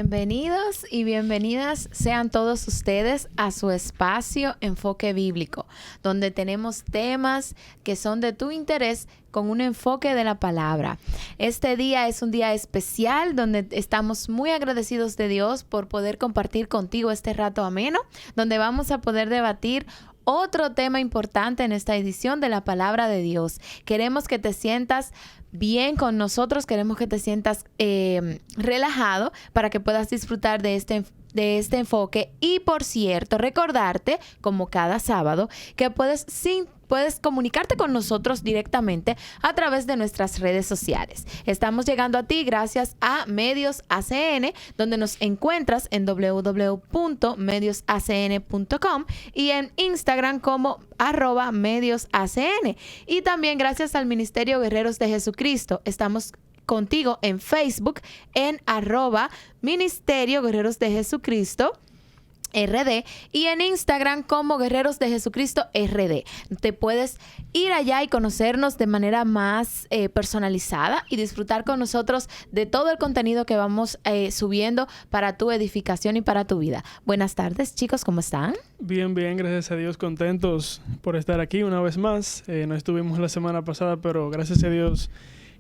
Bienvenidos y bienvenidas sean todos ustedes a su espacio Enfoque Bíblico, donde tenemos temas que son de tu interés con un enfoque de la palabra. Este día es un día especial donde estamos muy agradecidos de Dios por poder compartir contigo este rato ameno, donde vamos a poder debatir otro tema importante en esta edición de la Palabra de Dios. Queremos que te sientas bien con nosotros, queremos que te sientas relajado para que puedas disfrutar de este enfoque. Y por cierto, recordarte, como cada sábado, que puedes comunicarte con nosotros directamente a través de nuestras redes sociales. Estamos llegando a ti gracias a Medios ACN, donde nos encuentras en www.mediosacn.com y en Instagram como @mediosacn. Y también gracias al Ministerio Guerreros de Jesucristo. Estamos contigo en Facebook en @Ministerio Guerreros de Jesucristo RD y en Instagram como Guerreros de Jesucristo RD. Te puedes ir allá y conocernos de manera más personalizada y disfrutar con nosotros de todo el contenido que vamos subiendo para tu edificación y para tu vida. Buenas tardes, chicos, ¿cómo están? Bien, gracias a Dios, contentos por estar aquí una vez más. No estuvimos la semana pasada, pero gracias a Dios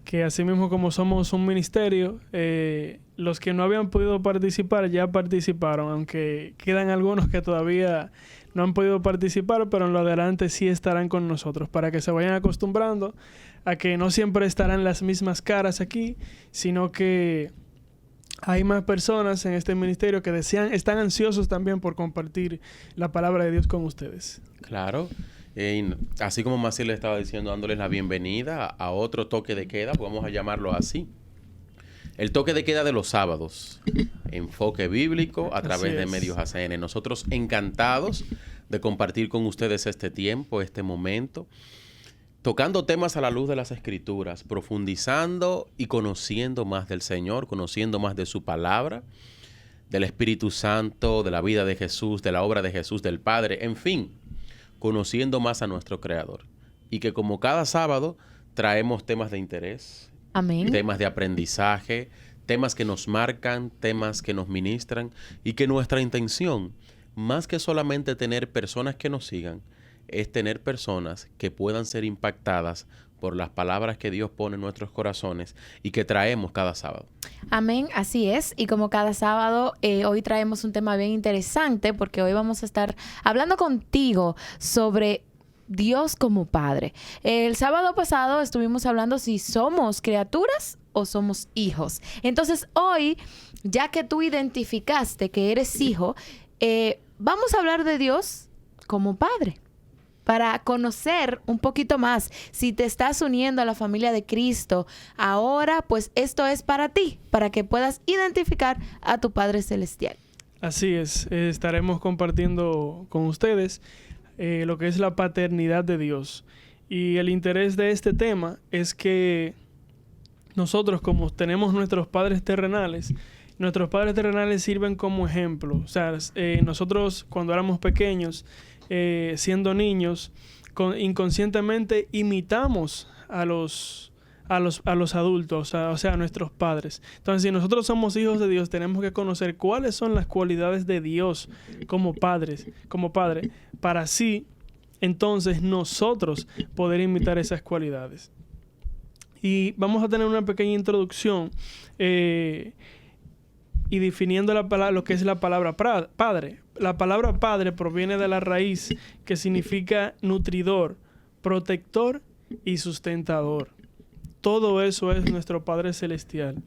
que así mismo como somos un ministerio, los que no habían podido participar ya participaron, aunque quedan algunos que todavía no han podido participar, pero en lo adelante sí estarán con nosotros, para que se vayan acostumbrando a que no siempre estarán las mismas caras aquí, sino que hay más personas en este ministerio que están ansiosos también por compartir la palabra de Dios con ustedes. Claro. Así como Maciel le estaba diciendo, dándoles la bienvenida a otro toque de queda, podemos llamarlo así. El toque de queda de los sábados. Enfoque bíblico a través de Medios ACN. Nosotros encantados de compartir con ustedes este tiempo, este momento, tocando temas a la luz de las Escrituras, profundizando y conociendo más del Señor, conociendo más de su palabra, del Espíritu Santo, de la vida de Jesús, de la obra de Jesús, del Padre, en fin, conociendo más a nuestro Creador. Y que como cada sábado traemos temas de interés, amén, temas de aprendizaje, temas que nos marcan, temas que nos ministran, y que nuestra intención, más que solamente tener personas que nos sigan, es tener personas que puedan ser impactadas por las palabras que Dios pone en nuestros corazones y que traemos cada sábado. Amén, así es. Y como cada sábado, hoy traemos un tema bien interesante porque hoy vamos a estar hablando contigo sobre Dios como Padre. El sábado pasado estuvimos hablando si somos criaturas o somos hijos. Entonces hoy, ya que tú identificaste que eres hijo, vamos a hablar de Dios como Padre. Para conocer un poquito más, si te estás uniendo a la familia de Cristo, ahora pues esto es para ti, para que puedas identificar a tu Padre Celestial. Así es, estaremos compartiendo con ustedes lo que es la paternidad de Dios. Y el interés de este tema es que nosotros, como tenemos nuestros padres terrenales sirven como ejemplo. O sea, nosotros cuando éramos pequeños, siendo niños, inconscientemente imitamos a los adultos, o sea, a nuestros padres. Entonces, si nosotros somos hijos de Dios, tenemos que conocer cuáles son las cualidades de Dios como Padre, para así, entonces, nosotros poder imitar esas cualidades. Y vamos a tener una pequeña introducción y definiendo lo que es la palabra padre. La palabra padre proviene de la raíz que significa nutridor, protector y sustentador. Todo eso es nuestro Padre Celestial.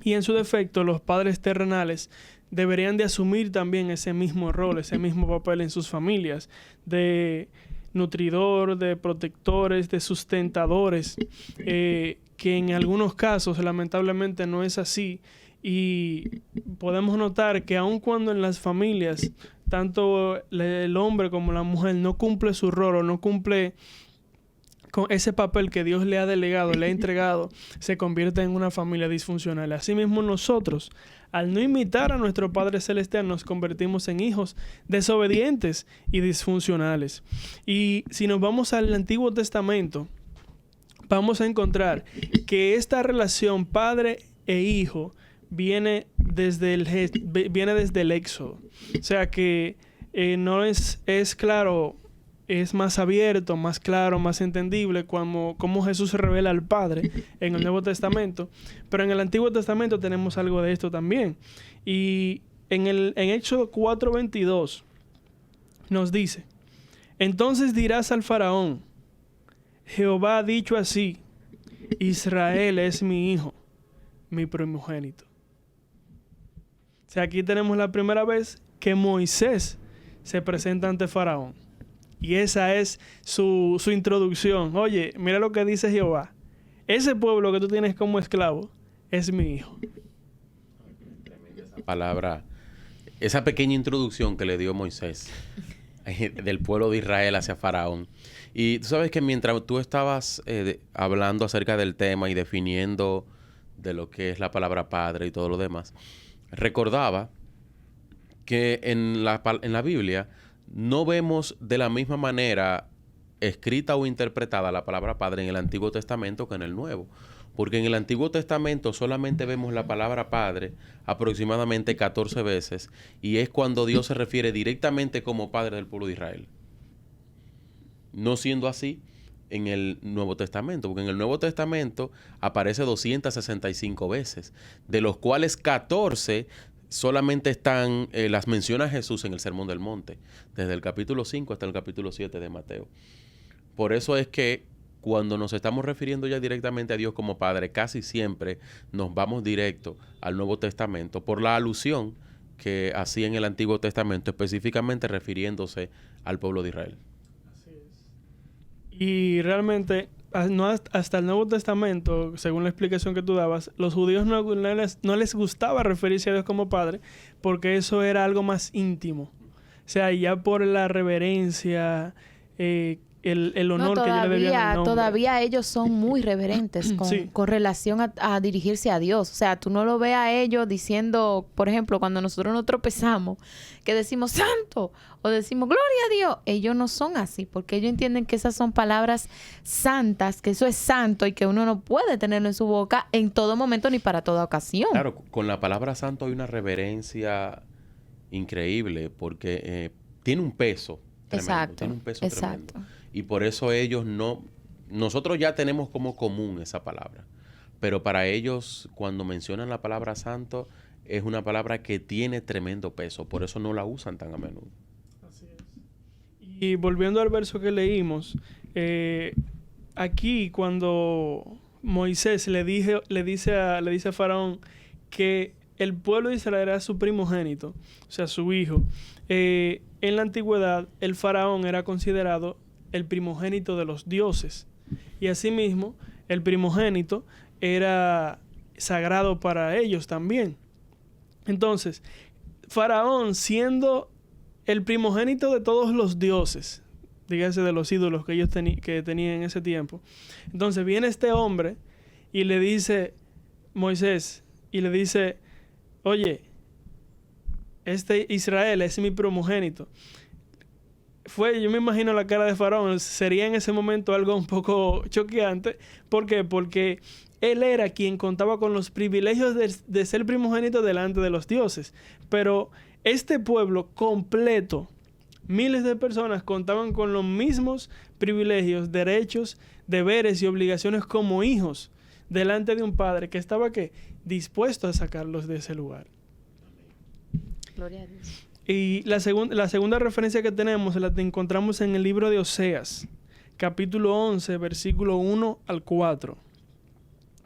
Y en su defecto, los padres terrenales deberían de asumir también ese mismo rol, ese mismo papel en sus familias, de nutridor, de protectores, de sustentadores, que en algunos casos lamentablemente no es así. Y podemos notar que aun cuando en las familias tanto el hombre como la mujer no cumple su rol o no cumple con ese papel que Dios le ha delegado, le ha entregado, se convierte en una familia disfuncional. Asimismo nosotros, al no imitar a nuestro Padre Celestial, nos convertimos en hijos desobedientes y disfuncionales. Y si nos vamos al Antiguo Testamento, vamos a encontrar que esta relación padre e hijo viene viene desde el Éxodo. O sea que no es claro, es más abierto, más claro, más entendible cómo Jesús se revela al Padre en el Nuevo Testamento. Pero en el Antiguo Testamento tenemos algo de esto también. Y en Éxodo 4:22 nos dice: entonces dirás al faraón, Jehová ha dicho así, Israel es mi hijo, mi primogénito. O sea, aquí tenemos la primera vez que Moisés se presenta ante faraón. Y esa es su introducción. Oye, mira lo que dice Jehová. Ese pueblo que tú tienes como esclavo es mi hijo. Esa palabra, esa pequeña introducción que le dio Moisés del pueblo de Israel hacia Faraón. Y tú sabes que mientras tú estabas hablando acerca del tema y definiendo de lo que es la palabra padre y todo lo demás, recordaba que en la Biblia no vemos de la misma manera escrita o interpretada la palabra padre en el Antiguo Testamento que en el Nuevo. Porque en el Antiguo Testamento solamente vemos la palabra padre aproximadamente 14 veces y es cuando Dios se refiere directamente como padre del pueblo de Israel. No siendo así en el Nuevo Testamento, porque en el Nuevo Testamento aparece 265 veces, de los cuales 14 solamente están, las menciona Jesús en el Sermón del Monte, desde el capítulo 5 hasta el capítulo 7 de Mateo. Por eso es que cuando nos estamos refiriendo ya directamente a Dios como Padre, casi siempre nos vamos directo al Nuevo Testamento por la alusión que hacía en el Antiguo Testamento, específicamente refiriéndose al pueblo de Israel. Así es. Y realmente, hasta el Nuevo Testamento, según la explicación que tú dabas, los judíos no les gustaba referirse a Dios como Padre porque eso era algo más íntimo. O sea, ya por la reverencia, el honor que yo le debía al nombre. Todavía ellos son muy reverentes con relación a dirigirse a Dios. O sea, tú no lo ves a ellos diciendo, por ejemplo, cuando nosotros nos tropezamos, que decimos santo o decimos gloria a Dios. Ellos no son así, porque ellos entienden que esas son palabras santas, que eso es santo y que uno no puede tenerlo en su boca en todo momento ni para toda ocasión. Claro, con la palabra santo hay una reverencia increíble porque tiene un peso tremendo. Exacto. Tiene un peso tremendo. Y por eso ellos nosotros ya tenemos como común esa palabra. Pero para ellos, cuando mencionan la palabra santo, es una palabra que tiene tremendo peso. Por eso no la usan tan a menudo. Así es. Y volviendo al verso que leímos, aquí cuando Moisés le dice a Faraón que el pueblo de Israel era su primogénito, o sea, su hijo, en la antigüedad el faraón era considerado el primogénito de los dioses. Y asimismo, el primogénito era sagrado para ellos también. Entonces, Faraón, siendo el primogénito de todos los dioses, dígase de los ídolos que ellos que tenían en ese tiempo, entonces viene este hombre y le dice, Moisés, y le dice, oye, este Israel es mi primogénito. Yo me imagino la cara de Faraón, sería en ese momento algo un poco choqueante. ¿Por qué? Porque él era quien contaba con los privilegios de ser primogénito delante de los dioses. Pero este pueblo completo, miles de personas contaban con los mismos privilegios, derechos, deberes y obligaciones como hijos delante de un padre que estaba dispuesto a sacarlos de ese lugar. Gloria a Dios. Y la segunda referencia que tenemos la encontramos en el libro de Oseas, capítulo 11, versículo 1 al 4,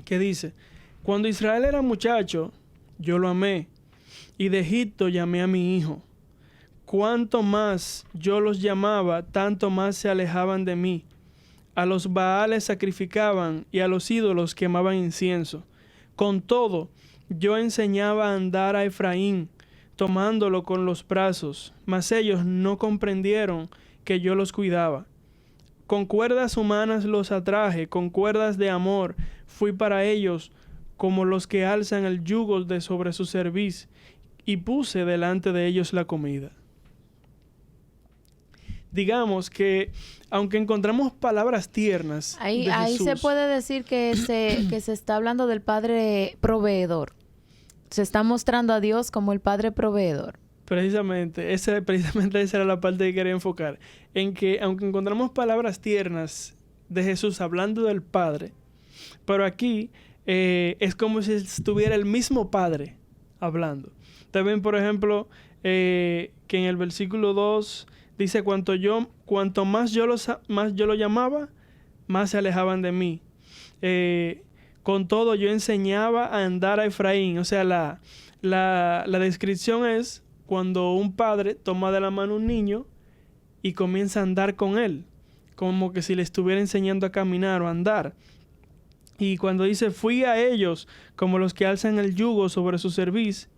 que dice: cuando Israel era muchacho, yo lo amé, y de Egipto llamé a mi hijo. Cuanto más yo los llamaba, tanto más se alejaban de mí. A los Baales sacrificaban y a los ídolos quemaban incienso. Con todo, yo enseñaba a andar a Efraín, tomándolo con los brazos, mas ellos no comprendieron que yo los cuidaba. Con cuerdas humanas los atraje, con cuerdas de amor fui para ellos como los que alzan el yugo de sobre su cerviz, y puse delante de ellos la comida. Digamos que, aunque encontramos palabras tiernas ahí de Jesús, se puede decir que se está hablando del Padre proveedor. Se está mostrando a Dios como el Padre proveedor. Precisamente esa era la parte que quería enfocar. En que, aunque encontramos palabras tiernas de Jesús hablando del Padre, pero aquí es como si estuviera el mismo Padre hablando. También, por ejemplo, que en el versículo 2 dice, cuanto más yo lo llamaba, más se alejaban de mí. Con todo, yo enseñaba a andar a Efraín. O sea, la descripción es cuando un padre toma de la mano a un niño y comienza a andar con él, como que si le estuviera enseñando a caminar o a andar. Y cuando dice, fui a ellos como los que alzan el yugo sobre su cerviz,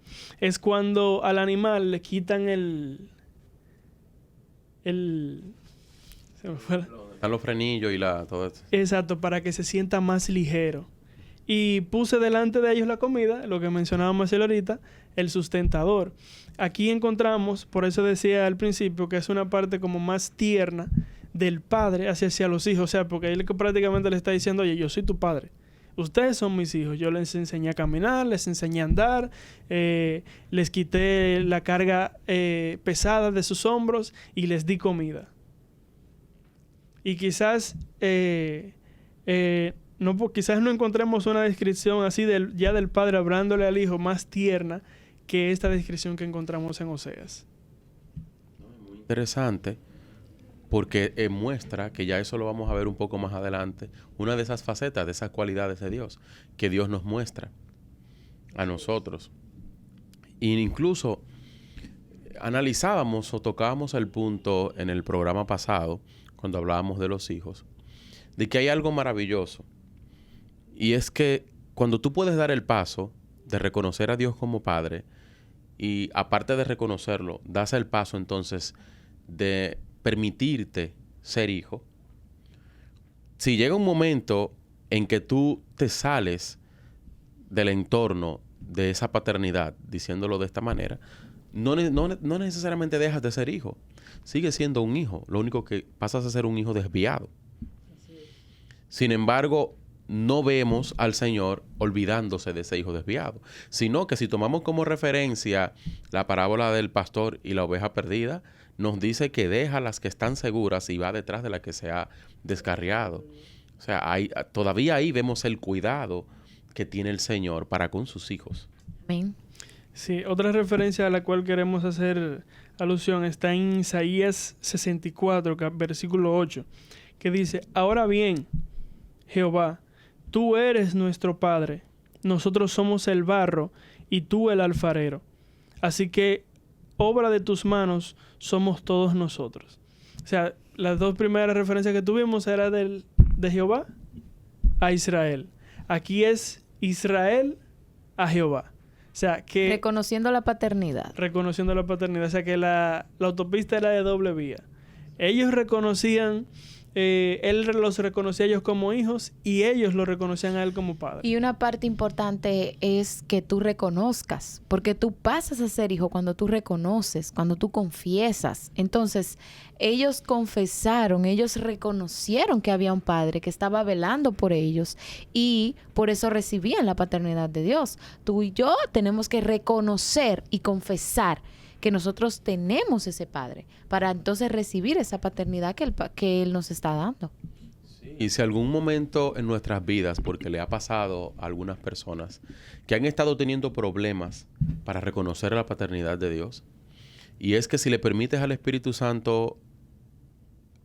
es cuando al animal le quitan se me fue. Están los frenillos y todo esto. Exacto, para que se sienta más ligero. Y puse delante de ellos la comida, lo que mencionábamos ahorita, el sustentador. Aquí encontramos, por eso decía al principio, que es una parte como más tierna del padre hacia los hijos. O sea, porque él prácticamente le está diciendo, oye, yo soy tu padre. Ustedes son mis hijos. Yo les enseñé a caminar, les enseñé a andar, les quité la carga pesada de sus hombros y les di comida. Y quizás quizás no encontremos una descripción así ya del padre hablándole al hijo más tierna que esta descripción que encontramos en Oseas. Muy interesante, porque muestra, que ya eso lo vamos a ver un poco más adelante, una de esas facetas, de esas cualidades de Dios, que Dios nos muestra a nosotros. E incluso analizábamos o tocábamos el punto en el programa pasado, cuando hablábamos de los hijos, de que hay algo maravilloso. Y es que cuando tú puedes dar el paso de reconocer a Dios como Padre, y aparte de reconocerlo, das el paso entonces de permitirte ser hijo. Si llega un momento en que tú te sales del entorno de esa paternidad, diciéndolo de esta manera, no necesariamente dejas de ser hijo. Sigues siendo un hijo. Lo único que pasas a ser un hijo desviado. Sin embargo, no vemos al Señor olvidándose de ese hijo desviado, sino que si tomamos como referencia la parábola del pastor y la oveja perdida, nos dice que deja las que están seguras y va detrás de la que se ha descarriado. O sea, todavía ahí vemos el cuidado que tiene el Señor para con sus hijos. Amén. Sí, otra referencia a la cual queremos hacer alusión está en Isaías 64, versículo 8, que dice, ahora bien, Jehová, tú eres nuestro Padre, nosotros somos el barro y tú el alfarero. Así que obra de tus manos somos todos nosotros. O sea, las dos primeras referencias que tuvimos era de Jehová a Israel. Aquí es Israel a Jehová. O sea, que Reconociendo la paternidad. reconociendo la paternidad. O sea, que la autopista era de doble vía. Ellos reconocían, él los reconocía a ellos como hijos y ellos lo reconocían a él como padre. Y una parte importante es que tú reconozcas, porque tú pasas a ser hijo cuando tú reconoces, cuando tú confiesas. Entonces, ellos confesaron, ellos reconocieron que había un padre que estaba velando por ellos y por eso recibían la paternidad de Dios. Tú y yo tenemos que reconocer y confesar que nosotros tenemos ese padre para entonces recibir esa paternidad que él nos está dando. Y si algún momento en nuestras vidas, porque le ha pasado a algunas personas que han estado teniendo problemas para reconocer la paternidad de Dios, y es que si le permites al Espíritu Santo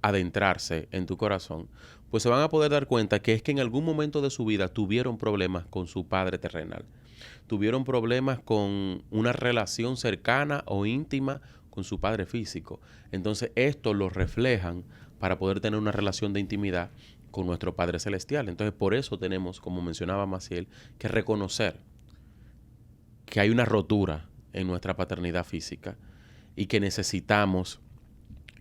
adentrarse en tu corazón, pues se van a poder dar cuenta que es que en algún momento de su vida tuvieron problemas con su padre terrenal. Tuvieron problemas con una relación cercana o íntima con su padre físico. Entonces, esto lo reflejan para poder tener una relación de intimidad con nuestro Padre Celestial. Entonces, por eso tenemos, como mencionaba Maciel, que reconocer que hay una rotura en nuestra paternidad física y que necesitamos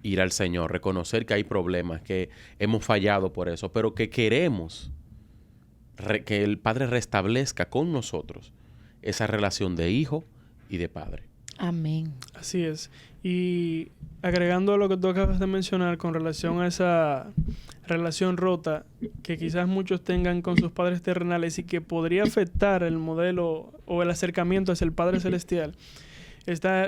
ir al Señor, reconocer que hay problemas, que hemos fallado por eso, pero que queremos que el Padre restablezca con nosotros esa relación de hijo y de padre. Amén. Así es. Y agregando a lo que tú acabas de mencionar con relación a esa relación rota que quizás muchos tengan con sus padres terrenales y que podría afectar el modelo o el acercamiento hacia el Padre Celestial.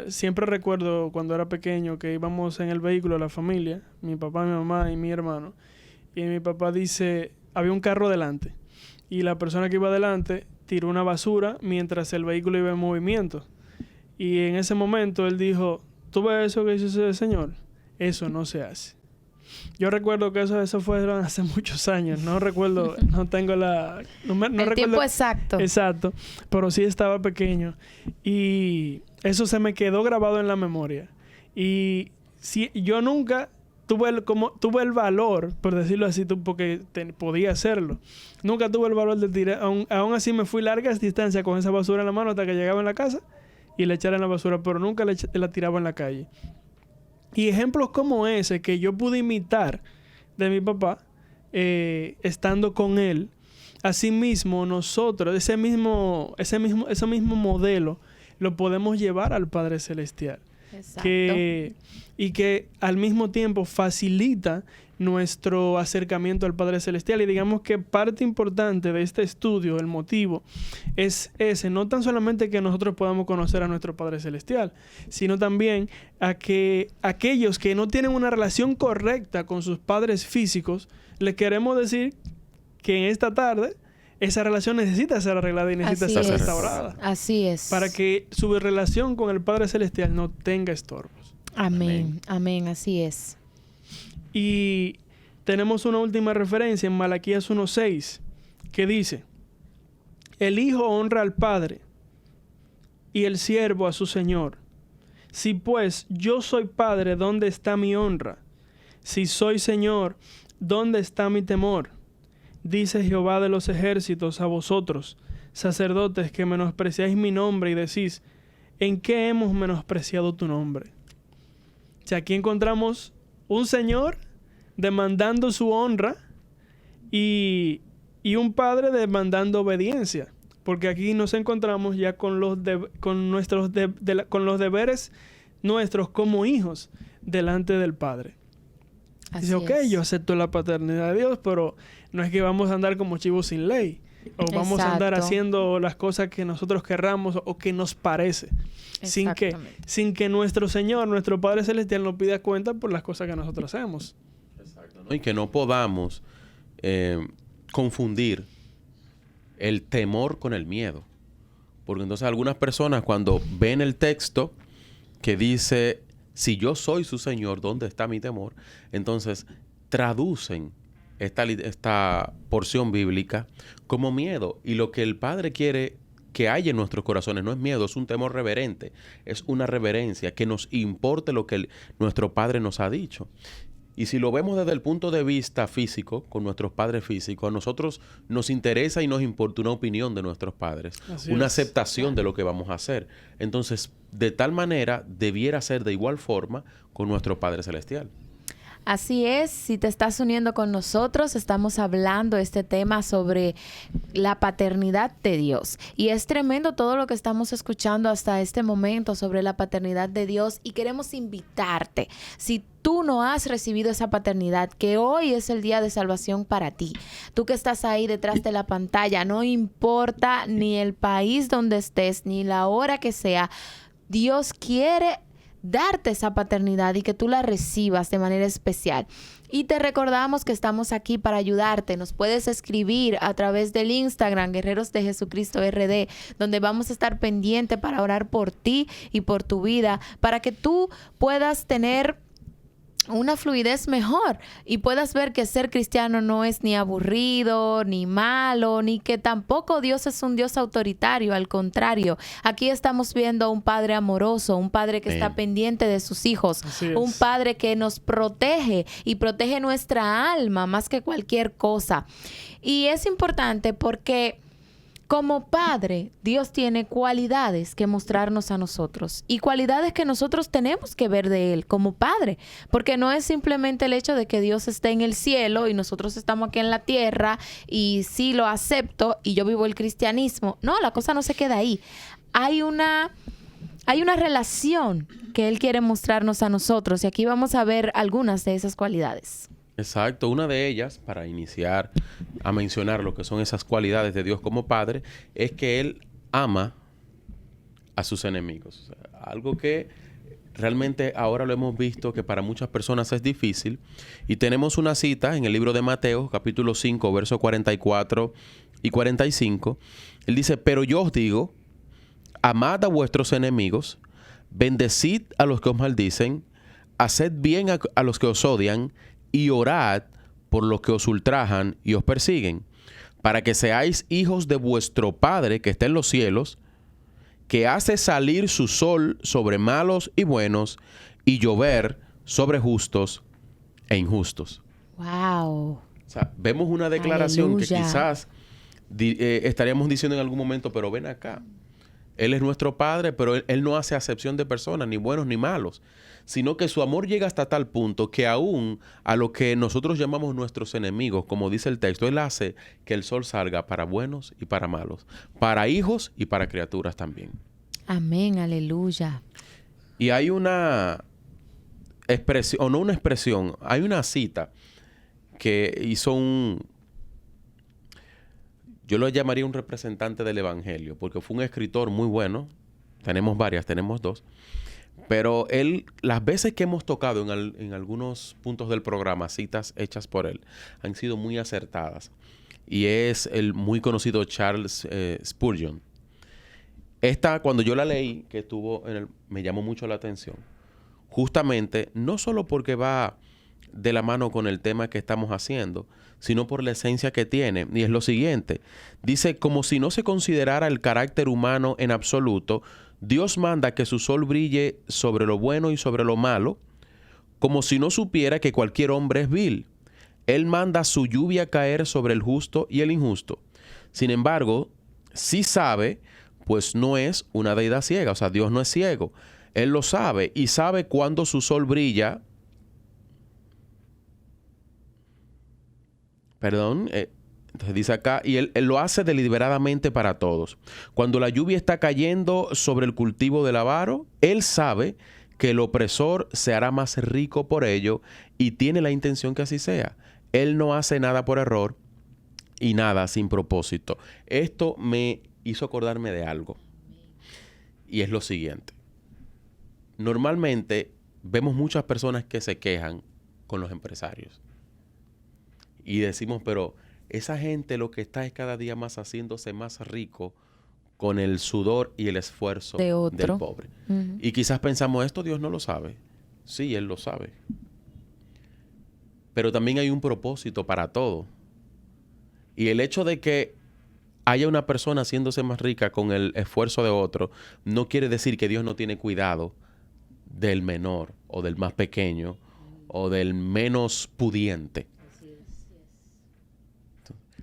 Siempre recuerdo cuando era pequeño que íbamos en el vehículo, la familia, mi papá, mi mamá y mi hermano. Y mi papá dice, había un carro delante y la persona que iba delante tiró una basura mientras el vehículo iba en movimiento. Y en ese momento él dijo, ¿tú ves eso que hizo ese señor? Eso no se hace. Yo recuerdo que eso fueron hace muchos años. No recuerdo, no tengo la... No el recuerdo tiempo exacto. Exacto, pero sí estaba pequeño. Y eso se me quedó grabado en la memoria. Y si, yo nunca tuve el valor, por decirlo así, porque podía hacerlo. Nunca tuve el valor de tirar. Aún así me fui largas distancias con esa basura en la mano hasta que llegaba en la casa y le echara en la basura, pero nunca la tiraba en la calle. Y ejemplos como ese que yo pude imitar de mi papá, estando con él, asimismo nosotros, ese mismo modelo, lo podemos llevar al Padre Celestial. Exacto. Y que al mismo tiempo facilita nuestro acercamiento al Padre Celestial. Y digamos que parte importante de este estudio, el motivo, es ese, no tan solamente que nosotros podamos conocer a nuestro Padre Celestial, sino también a que aquellos que no tienen una relación correcta con sus padres físicos, les queremos decir que en esta tarde esa relación necesita ser arreglada y necesita ser restaurada. Así es. Para que su relación con el Padre Celestial no tenga estorbos. Amén. Amén. Así es. Y tenemos una última referencia en Malaquías 1:6 que dice, el hijo honra al padre y el siervo a su señor. Si pues yo soy padre, ¿dónde está mi honra? Si soy señor, ¿dónde está mi temor? Dice Jehová de los ejércitos a vosotros, sacerdotes, que menospreciáis mi nombre y decís, ¿en qué hemos menospreciado tu nombre? O sea, aquí encontramos un señor demandando su honra y un padre demandando obediencia. Porque aquí nos encontramos ya con los deberes nuestros como hijos delante del Padre. Dice, ok, yo acepto la paternidad de Dios, pero no es que vamos a andar como chivos sin ley. O vamos a andar haciendo las cosas que nosotros querramos o que nos parece. Sin que nuestro Señor, nuestro Padre Celestial, nos pida cuenta por las cosas que nosotros hacemos. Exacto, ¿no? Y que no podamos confundir el temor con el miedo. Porque entonces algunas personas cuando ven el texto que dice, si yo soy su Señor, ¿dónde está mi temor? Entonces traducen esta porción bíblica como miedo. Y lo que el Padre quiere que haya en nuestros corazones no es miedo, es un temor reverente. Es una reverencia, que nos importe lo que nuestro Padre nos ha dicho. Y si lo vemos desde el punto de vista físico, con nuestros padres físicos, a nosotros nos interesa y nos importa una opinión de nuestros padres, una aceptación de lo que vamos a hacer. Entonces, de tal manera, debiera ser de igual forma con nuestro Padre Celestial. Así es, si te estás uniendo con nosotros, estamos hablando este tema sobre la paternidad de Dios. Y es tremendo todo lo que estamos escuchando hasta este momento sobre la paternidad de Dios. Y queremos invitarte, si tú no has recibido esa paternidad, que hoy es el día de salvación para ti. Tú que estás ahí detrás de la pantalla, no importa ni el país donde estés, ni la hora que sea, Dios quiere darte esa paternidad y que tú la recibas de manera especial. Y te recordamos que estamos aquí para ayudarte. Nos puedes escribir a través del Instagram, Guerreros de Jesucristo RD, donde vamos a estar pendientes para orar por ti y por tu vida, para que tú puedas tener una fluidez mejor y puedas ver que ser cristiano no es ni aburrido, ni malo, ni que tampoco Dios es un Dios autoritario. Al contrario, aquí estamos viendo a un Padre amoroso, un Padre que está pendiente de sus hijos, un Padre que nos protege y protege nuestra alma más que cualquier cosa. Y es importante porque como Padre, Dios tiene cualidades que mostrarnos a nosotros y cualidades que nosotros tenemos que ver de Él como Padre, porque no es simplemente el hecho de que Dios esté en el cielo y nosotros estamos aquí en la tierra y sí lo acepto y yo vivo el cristianismo. No, la cosa no se queda ahí. Hay hay una relación que Él quiere mostrarnos a nosotros y aquí vamos a ver algunas de esas cualidades. Exacto, una de ellas, para iniciar a mencionar lo que son esas cualidades de Dios como Padre, es que Él ama a sus enemigos. O sea, algo que realmente ahora lo hemos visto que para muchas personas es difícil. Y tenemos una cita en el libro de Mateo, capítulo 5, versos 44 y 45. Él dice, pero yo os digo, amad a vuestros enemigos, bendecid a los que os maldicen, haced bien a los que os odian, y orad por los que os ultrajan y os persiguen, para que seáis hijos de vuestro Padre que está en los cielos, que hace salir su sol sobre malos y buenos, y llover sobre justos e injustos. ¡Wow! O sea, vemos una declaración Aleluya. que quizás estaríamos diciendo en algún momento, pero ven acá. Él es nuestro Padre, pero él no hace acepción de personas, ni buenos ni malos, sino que su amor llega hasta tal punto que aún a lo que nosotros llamamos nuestros enemigos, como dice el texto, Él hace que el sol salga para buenos y para malos, para hijos y para criaturas también. Amén, aleluya. Y hay una expresión, o no una expresión, hay una cita que hizo yo lo llamaría un representante del Evangelio, porque fue un escritor muy bueno. Tenemos varias, tenemos dos. Pero él, las veces que hemos tocado en algunos puntos del programa, citas hechas por él, han sido muy acertadas. Y es el muy conocido Charles Spurgeon. Esta, cuando yo la leí, que estuvo me llamó mucho la atención. Justamente, no solo porque va de la mano con el tema que estamos haciendo, sino por la esencia que tiene. Y es lo siguiente. Dice, como si no se considerara el carácter humano en absoluto, Dios manda que su sol brille sobre lo bueno y sobre lo malo, como si no supiera que cualquier hombre es vil. Él manda su lluvia caer sobre el justo y el injusto. Sin embargo, sí sabe, pues no es una deidad ciega. O sea, Dios no es ciego. Él lo sabe y sabe cuándo su sol brilla. Entonces dice acá, y él lo hace deliberadamente para todos. Cuando la lluvia está cayendo sobre el cultivo del avaro, Él sabe que el opresor se hará más rico por ello y tiene la intención que así sea. Él no hace nada por error y nada sin propósito. Esto me hizo acordarme de algo. Y es lo siguiente. Normalmente vemos muchas personas que se quejan con los empresarios. Y decimos, pero esa gente lo que está es cada día más haciéndose más rico con el sudor y el esfuerzo del pobre. Uh-huh. Y quizás pensamos, esto Dios no lo sabe. Sí, Él lo sabe. Pero también hay un propósito para todo. Y el hecho de que haya una persona haciéndose más rica con el esfuerzo de otro, no quiere decir que Dios no tiene cuidado del menor o del más pequeño o del menos pudiente.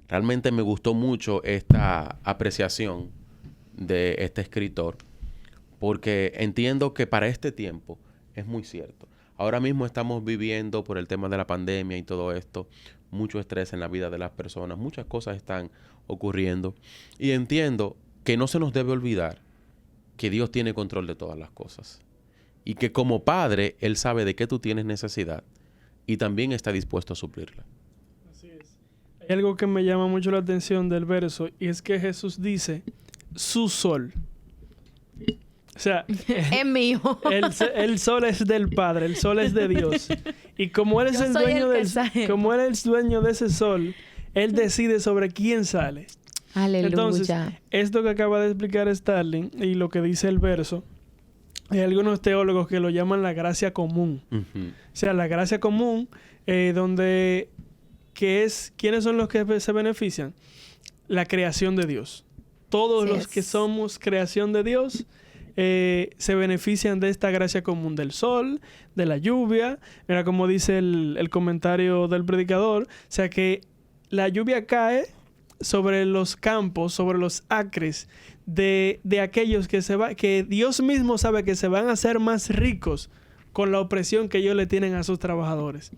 Realmente me gustó mucho esta apreciación de este escritor, porque entiendo que para este tiempo es muy cierto. Ahora mismo estamos viviendo, por el tema de la pandemia y todo esto, mucho estrés en la vida de las personas. Muchas cosas están ocurriendo. Y entiendo que no se nos debe olvidar que Dios tiene control de todas las cosas. Y que como Padre, Él sabe de qué tú tienes necesidad y también está dispuesto a suplirla. Hay algo que me llama mucho la atención del verso y es que Jesús dice, su sol. O sea, es mío. El sol es del Padre, el sol es de Dios. Y como Él es el dueño como Él es dueño de ese sol, Él decide sobre quién sale. Aleluya. Entonces, esto que acaba de explicar Starling y lo que dice el verso, hay algunos teólogos que lo llaman la gracia común. Uh-huh. O sea, la gracia común, donde... ¿quiénes son los que se benefician? La creación de Dios. Todos los que somos creación de Dios se benefician de esta gracia común del sol, de la lluvia. Mira como dice el comentario del predicador. O sea que la lluvia cae sobre los campos, sobre los acres de aquellos que Dios mismo sabe que se van a hacer más ricos con la opresión que ellos le tienen a sus trabajadores.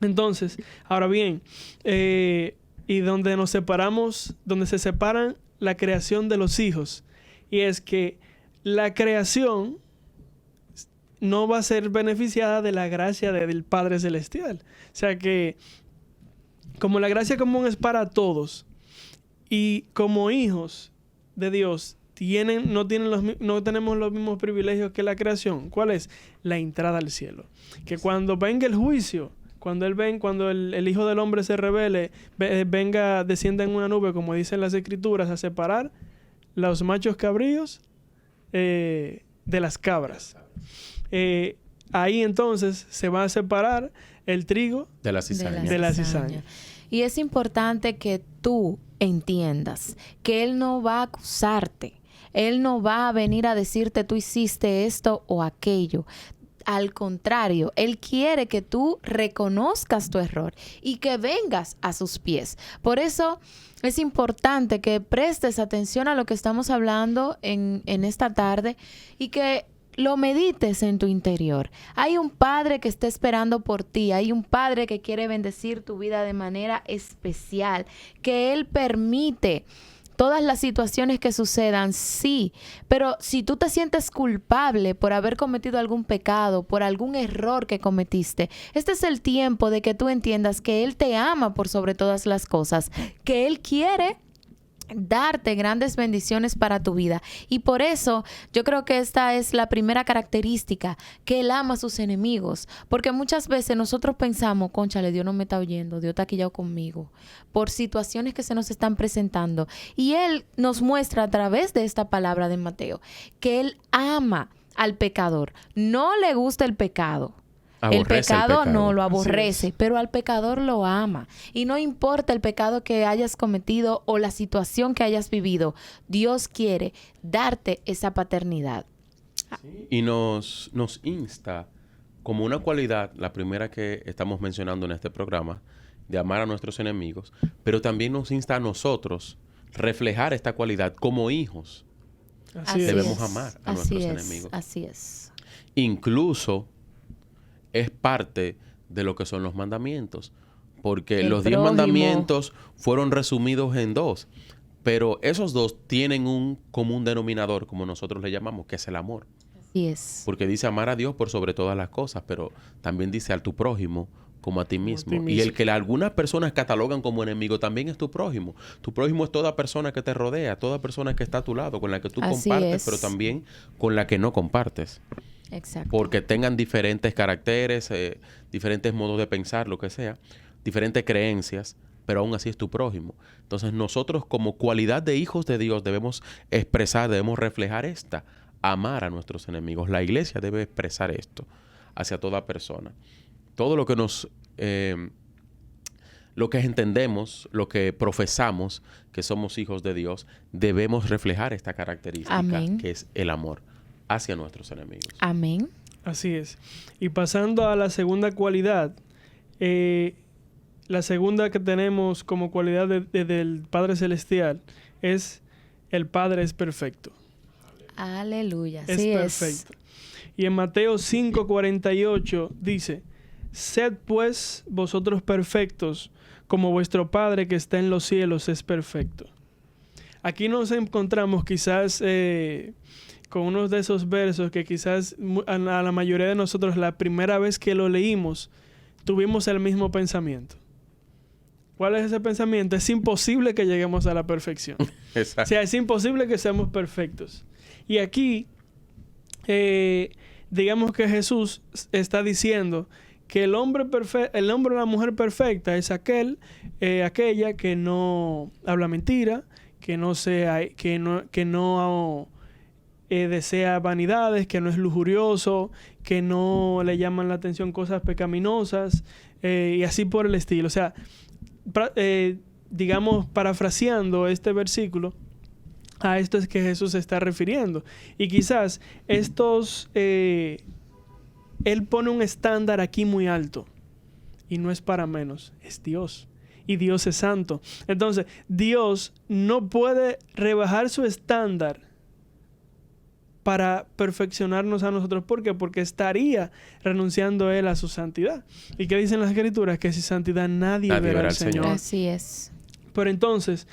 Entonces, ahora bien, y donde se separan la creación de los hijos, y es que la creación no va a ser beneficiada de la gracia del Padre Celestial. O sea que, como la gracia común es para todos, y como hijos de Dios, no tenemos los mismos privilegios que la creación. ¿Cuál es? La entrada al cielo. Que cuando venga el juicio, cuando el Hijo del Hombre se revele, descienda en una nube, como dicen las Escrituras, a separar los machos cabríos de las cabras. Ahí entonces se va a separar el trigo de la cizaña. De la cizaña. Y es importante que tú entiendas que Él no va a acusarte. Él no va a venir a decirte tú hiciste esto o aquello. Al contrario, Él quiere que tú reconozcas tu error y que vengas a sus pies. Por eso es importante que prestes atención a lo que estamos hablando en esta tarde y que lo medites en tu interior. Hay un Padre que está esperando por ti. Hay un Padre que quiere bendecir tu vida de manera especial, que Él permite todas las situaciones que sucedan, sí, pero si tú te sientes culpable por haber cometido algún pecado, por algún error que cometiste, este es el tiempo de que tú entiendas que Él te ama por sobre todas las cosas, que Él quiere darte grandes bendiciones para tu vida. Y por eso yo creo que esta es la primera característica, que Él ama a sus enemigos. Porque muchas veces nosotros pensamos, cónchale, Dios no me está oyendo, Dios está quillado conmigo, por situaciones que se nos están presentando. Y Él nos muestra a través de esta palabra de Mateo que Él ama al pecador. No le gusta el pecado. El pecado no lo aborrece, pero al pecador lo ama. Y no importa el pecado que hayas cometido o la situación que hayas vivido, Dios quiere darte esa paternidad. Sí. Y nos insta como una cualidad, la primera que estamos mencionando en este programa, de amar a nuestros enemigos, pero también nos insta a nosotros reflejar esta cualidad como hijos. Debemos amar a nuestros enemigos. Así es. Incluso es parte de lo que son los mandamientos. Porque los 10 mandamientos fueron resumidos en 2. Pero esos 2 tienen un común denominador, como nosotros le llamamos, que es el amor. Así es. Porque dice amar a Dios por sobre todas las cosas, pero también dice a tu prójimo como a ti mismo. Y el que algunas personas catalogan como enemigo también es tu prójimo. Tu prójimo es toda persona que te rodea, toda persona que está a tu lado, con la que tú compartes, pero también con la que no compartes. Exacto. Porque tengan diferentes caracteres, diferentes modos de pensar, lo que sea, diferentes creencias, pero aún así es tu prójimo. Entonces nosotros como cualidad de hijos de Dios debemos expresar, debemos reflejar amar a nuestros enemigos. La iglesia debe expresar esto hacia toda persona. Todo lo que lo que entendemos, lo que profesamos que somos hijos de Dios, debemos reflejar esta característica. Amén. Que es el amor hacia nuestros enemigos. Amén. Así es. Y pasando a la segunda cualidad, la segunda que tenemos como cualidad del Padre Celestial es el Padre es perfecto. Aleluya. Es sí perfecto. Y en Mateo 5:48 dice: sed pues vosotros perfectos, como vuestro Padre que está en los cielos es perfecto. Aquí nos encontramos quizás con uno de esos versos que quizás a la mayoría de nosotros la primera vez que lo leímos tuvimos el mismo pensamiento. ¿Cuál es ese pensamiento? Es imposible que lleguemos a la perfección. Exacto. O sea, es imposible que seamos perfectos. Y aquí, digamos que Jesús está diciendo que el hombre o la mujer perfecta es aquella que no habla mentira, que no desea vanidades, que no es lujurioso, que no le llaman la atención cosas pecaminosas, y así por el estilo. O sea, digamos, parafraseando este versículo, a esto es que Jesús se está refiriendo. Y quizás Él pone un estándar aquí muy alto. Y no es para menos, es Dios. Y Dios es santo. Entonces, Dios no puede rebajar su estándar para perfeccionarnos a nosotros. ¿Por qué? Porque estaría renunciando Él a su santidad. ¿Y qué dicen las Escrituras? Que sin santidad nadie verá al Señor. Así es. Pero entonces,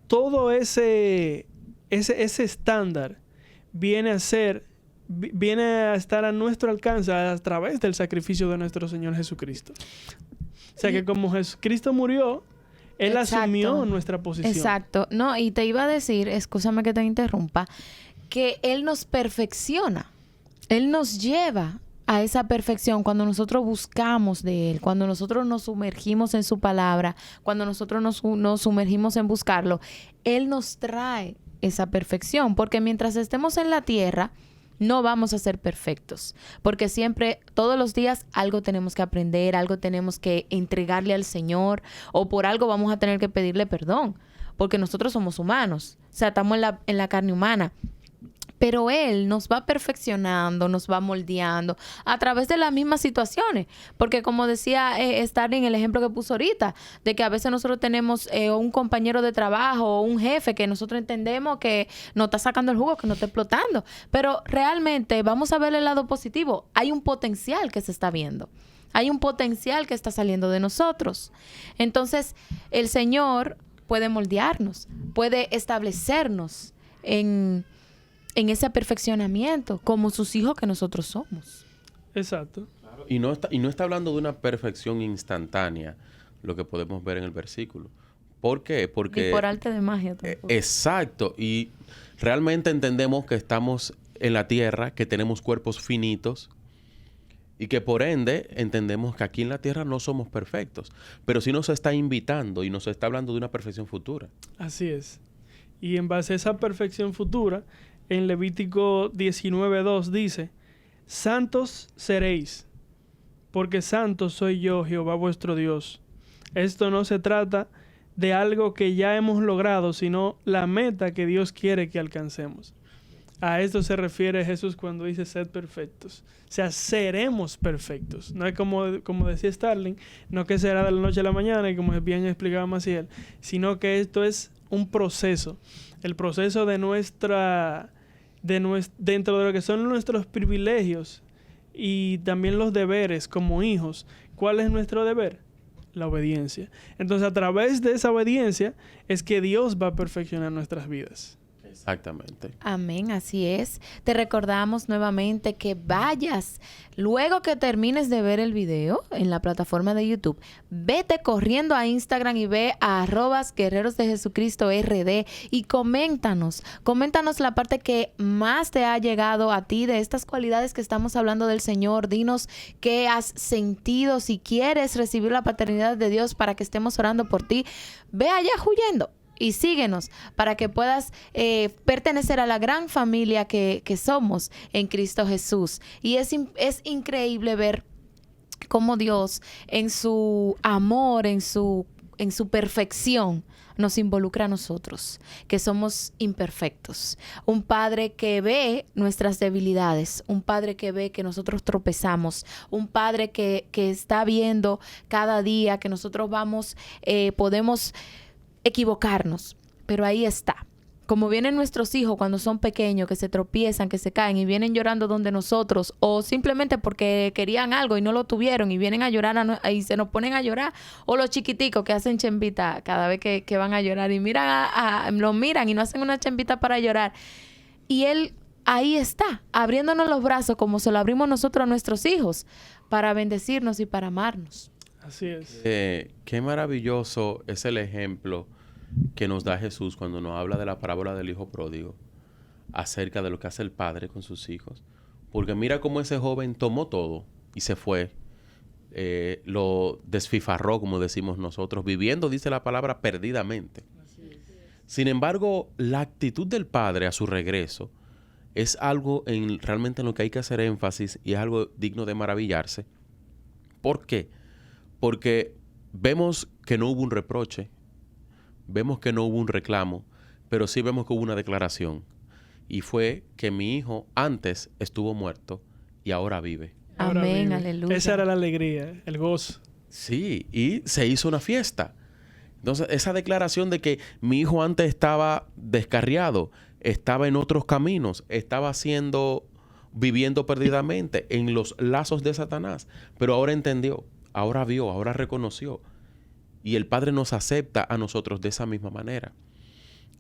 todo ese estándar viene a estar a nuestro alcance a través del sacrificio de nuestro Señor Jesucristo. O sea que como Jesucristo murió, Él Exacto. asumió nuestra posición. Exacto. No, y te iba a decir, escúchame que te interrumpa, que Él nos perfecciona. Él nos lleva a esa perfección cuando nosotros buscamos de Él, cuando nosotros nos sumergimos en su palabra, cuando nosotros nos sumergimos en buscarlo. Él nos trae esa perfección, porque mientras estemos en la tierra, no vamos a ser perfectos, porque siempre, todos los días, algo tenemos que aprender, algo tenemos que entregarle al Señor, o por algo vamos a tener que pedirle perdón, porque nosotros somos humanos, o sea, estamos en la carne humana. Pero Él nos va perfeccionando, nos va moldeando a través de las mismas situaciones. Porque como decía Starling, el ejemplo que puso ahorita, de que a veces nosotros tenemos un compañero de trabajo o un jefe que nosotros entendemos que nos está sacando el jugo, que nos está explotando. Pero realmente vamos a ver el lado positivo. Hay un potencial que se está viendo. Hay un potencial que está saliendo de nosotros. Entonces, el Señor puede moldearnos, puede establecernos en ese perfeccionamiento como sus hijos que nosotros somos. Exacto. Y no está hablando de una perfección instantánea, lo que podemos ver en el versículo. ¿Por qué? Porque... Y por arte de magia tampoco. Exacto. Y realmente entendemos que estamos en la tierra, que tenemos cuerpos finitos y que por ende entendemos que aquí en la tierra no somos perfectos. Pero sí nos está invitando y nos está hablando de una perfección futura. Así es. Y en base a esa perfección futura, en Levítico 19:2 dice: santos seréis, porque santo soy yo, Jehová vuestro Dios. Esto no se trata de algo que ya hemos logrado, sino la meta que Dios quiere que alcancemos. A esto se refiere Jesús cuando dice sed perfectos. O sea, seremos perfectos. No es como decía Starling, no que será de la noche a la mañana, y como bien explicaba Maciel, sino que esto es un proceso. El proceso de dentro de lo que son nuestros privilegios y también los deberes como hijos. ¿Cuál es nuestro deber? La obediencia. Entonces, a través de esa obediencia es que Dios va a perfeccionar nuestras vidas. Exactamente. Amén, así es. Te recordamos nuevamente que vayas, luego que termines de ver el video en la plataforma de YouTube, vete corriendo a Instagram y ve a @Guerreros de Jesucristo RD y coméntanos la parte que más te ha llegado a ti de estas cualidades que estamos hablando del Señor. Dinos qué has sentido, si quieres recibir la paternidad de Dios para que estemos orando por ti. Ve allá huyendo y síguenos para que puedas pertenecer a la gran familia que somos en Cristo Jesús. Y es increíble ver cómo Dios, en su amor, en su perfección, nos involucra a nosotros, que somos imperfectos. Un Padre que ve nuestras debilidades, un Padre que ve que nosotros tropezamos, un Padre que está viendo cada día que nosotros podemos equivocarnos, pero ahí está. Como vienen nuestros hijos cuando son pequeños, que se tropiezan, que se caen y vienen llorando donde nosotros, o simplemente porque querían algo y no lo tuvieron y vienen a llorar y se nos ponen a llorar, o los chiquiticos que hacen chembita cada vez que van a llorar y lo miran y no hacen una chembita para llorar. Y Él ahí está, abriéndonos los brazos como se lo abrimos nosotros a nuestros hijos, para bendecirnos y para amarnos. Así es. Qué maravilloso es el ejemplo que nos da Jesús cuando nos habla de la parábola del hijo pródigo, acerca de lo que hace el padre con sus hijos. Porque mira cómo ese joven tomó todo y se fue, lo desfifarró, como decimos nosotros, viviendo, dice la palabra, perdidamente. Sin embargo, la actitud del padre a su regreso es algo realmente en lo que hay que hacer énfasis, y es algo digno de maravillarse. ¿Por qué? Porque vemos que no hubo un reproche, vemos que no hubo un reclamo, pero sí vemos que hubo una declaración. Y fue que mi hijo antes estuvo muerto y ahora vive. Ahora Amén, vive. aleluya. Esa era la alegría, el gozo. Sí, y se hizo una fiesta. Entonces, esa declaración de que mi hijo antes estaba descarriado, estaba en otros caminos, estaba viviendo perdidamente en los lazos de Satanás, pero ahora entendió, ahora vio, ahora reconoció. Y el Padre nos acepta a nosotros de esa misma manera.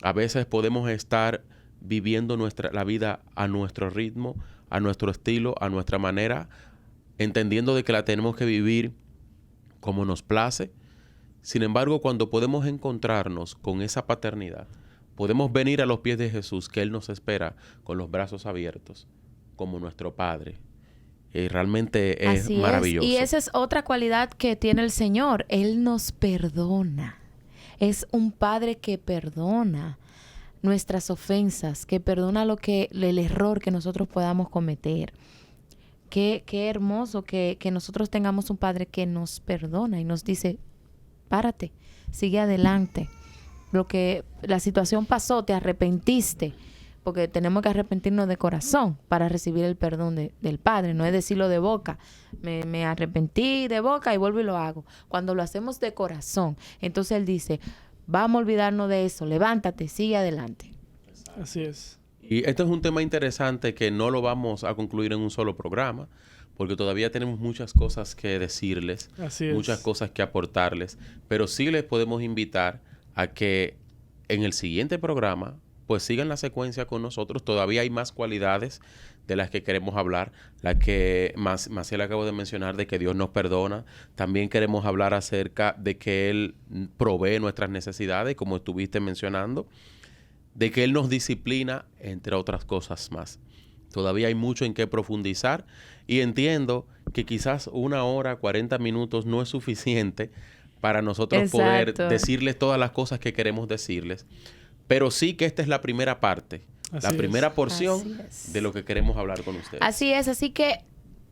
A veces podemos estar viviendo la vida a nuestro ritmo, a nuestro estilo, a nuestra manera, entendiendo de que la tenemos que vivir como nos place. Sin embargo, cuando podemos encontrarnos con esa paternidad, podemos venir a los pies de Jesús, que Él nos espera con los brazos abiertos, como nuestro Padre. Realmente es maravilloso. Y esa es otra cualidad que tiene el Señor. Él nos perdona. Es un Padre que perdona nuestras ofensas, que perdona el error que nosotros podamos cometer. Qué hermoso que nosotros tengamos un Padre que nos perdona y nos dice, párate, sigue adelante. La situación pasó, te arrepentiste, porque tenemos que arrepentirnos de corazón para recibir el perdón del Padre. No es decirlo de boca, me arrepentí de boca y vuelvo y lo hago. Cuando lo hacemos de corazón, entonces Él dice, vamos a olvidarnos de eso, levántate, sigue adelante. Así es. Y esto es un tema interesante que no lo vamos a concluir en un solo programa, porque todavía tenemos muchas cosas que decirles, muchas cosas que aportarles, pero sí les podemos invitar a que en el siguiente programa pues sigan la secuencia con nosotros. Todavía hay más cualidades de las que queremos hablar, la que Maciel acabo de mencionar, de que Dios nos perdona. También queremos hablar acerca de que Él provee nuestras necesidades, como estuviste mencionando, de que Él nos disciplina, entre otras cosas más. Todavía hay mucho en qué profundizar y entiendo que quizás 1 hora, 40 minutos no es suficiente para nosotros poder decirles todas las cosas que queremos decirles. Pero sí que esta es la primera parte, la primera porción de lo que queremos hablar con ustedes. Así es, así que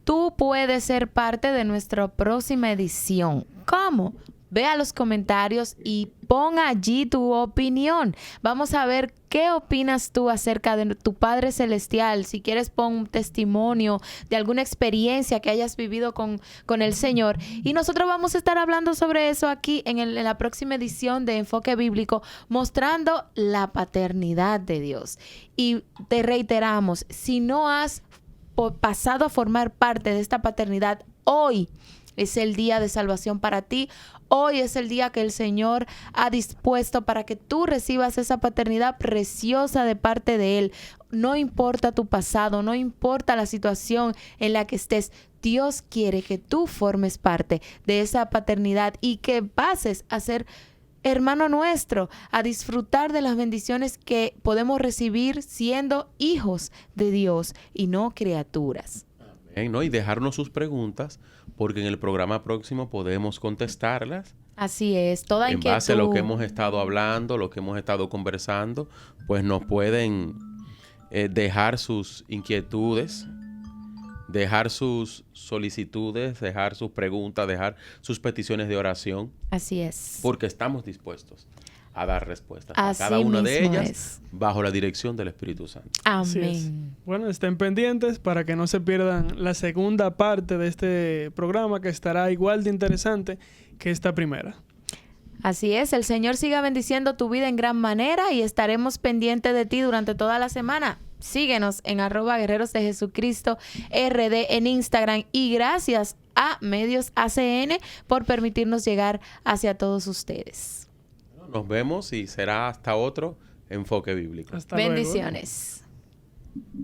tú puedes ser parte de nuestra próxima edición. ¿Cómo? Ve a los comentarios y pon allí tu opinión. Vamos a ver qué opinas tú acerca de tu Padre Celestial. Si quieres, pon un testimonio de alguna experiencia que hayas vivido con el Señor. Y nosotros vamos a estar hablando sobre eso aquí en la próxima edición de Enfoque Bíblico, mostrando la paternidad de Dios. Y te reiteramos, si no has pasado a formar parte de esta paternidad, hoy es el día de salvación para ti. Hoy es el día que el Señor ha dispuesto para que tú recibas esa paternidad preciosa de parte de Él. No importa tu pasado, no importa la situación en la que estés. Dios quiere que tú formes parte de esa paternidad y que pases a ser hermano nuestro, a disfrutar de las bendiciones que podemos recibir siendo hijos de Dios y no criaturas. Amén, ¿no? Y dejarnos sus preguntas, porque en el programa próximo podemos contestarlas. Así es, toda inquietud. En base a lo que hemos estado hablando, lo que hemos estado conversando, pues nos pueden dejar sus inquietudes, dejar sus solicitudes, dejar sus preguntas, dejar sus peticiones de oración. Así es. Porque estamos dispuestos a dar respuestas a cada una de ellas bajo la dirección del Espíritu Santo. Amén. Bueno, estén pendientes para que no se pierdan la segunda parte de este programa, que estará igual de interesante que esta primera. Así es, el Señor siga bendiciendo tu vida en gran manera y estaremos pendientes de ti durante toda la semana. Síguenos en @Guerreros de Jesucristo RD en Instagram y gracias a Medios ACN por permitirnos llegar hacia todos ustedes. Nos vemos y será hasta otro Enfoque Bíblico. Hasta Bendiciones. luego.